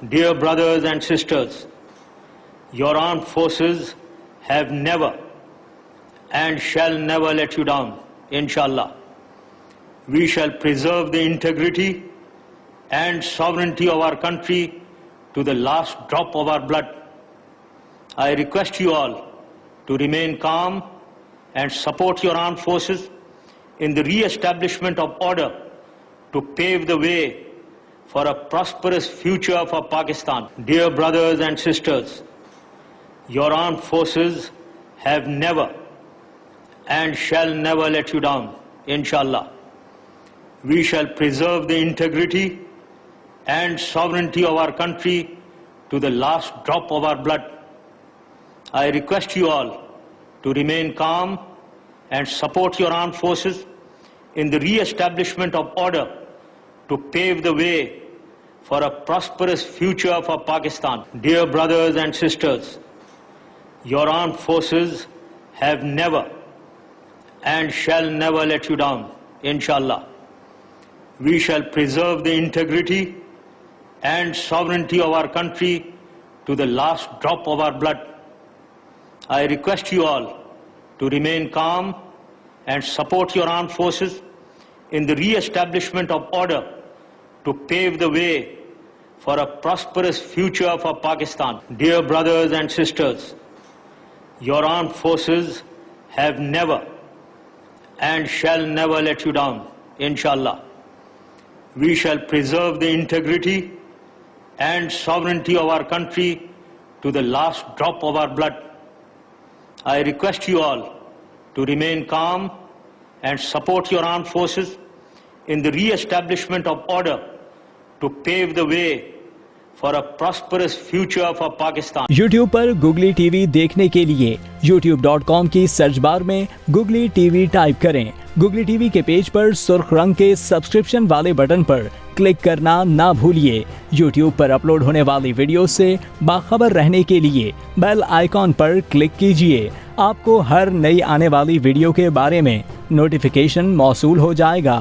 Dear brothers and sisters, your armed forces have never and shall never let you down, inshallah. We shall preserve the integrity and sovereignty of our country to the last drop of our blood. I request you all to remain calm and support your armed forces in the re-establishment of order to pave the way for a prosperous future for Pakistan. Dear brothers and sisters, your armed forces have never and shall never let you down, inshallah. We shall preserve the integrity and sovereignty of our country to the last drop of our blood. I request you all to remain calm and support your armed forces in the re-establishment of order to pave the way for a prosperous future for Pakistan. Dear brothers and sisters, your armed forces have never and shall never let you down, inshallah. We shall preserve the integrity and sovereignty of our country to the last drop of our blood. I request you all to remain calm and support your armed forces in the re-establishment of order to pave the way for a prosperous future for Pakistan. Dear brothers and sisters, your armed forces have never and shall never let you down, inshallah. We shall preserve the integrity and sovereignty of our country to the last drop of our blood. I request you all to remain calm and support your armed forces in the re-establishment of order to pave the way for a prosperous future for Pakistan. YouTube पर Googly TV देखने के लिए youtube.com की search bar में Googly TV type करें। Googly TV के page पर सुर्ख रंग के सब्सक्रिप्शन वाले बटन पर क्लिक करना ना भूलिए। YouTube पर अपलोड होने वाली वीडियो से बाखबर रहने के लिए बेल आइकॉन पर क्लिक कीजिए। आपको हर नई आने वाली वीडियो के बारे में नोटिफिकेशन मौसूल हो जाएगा।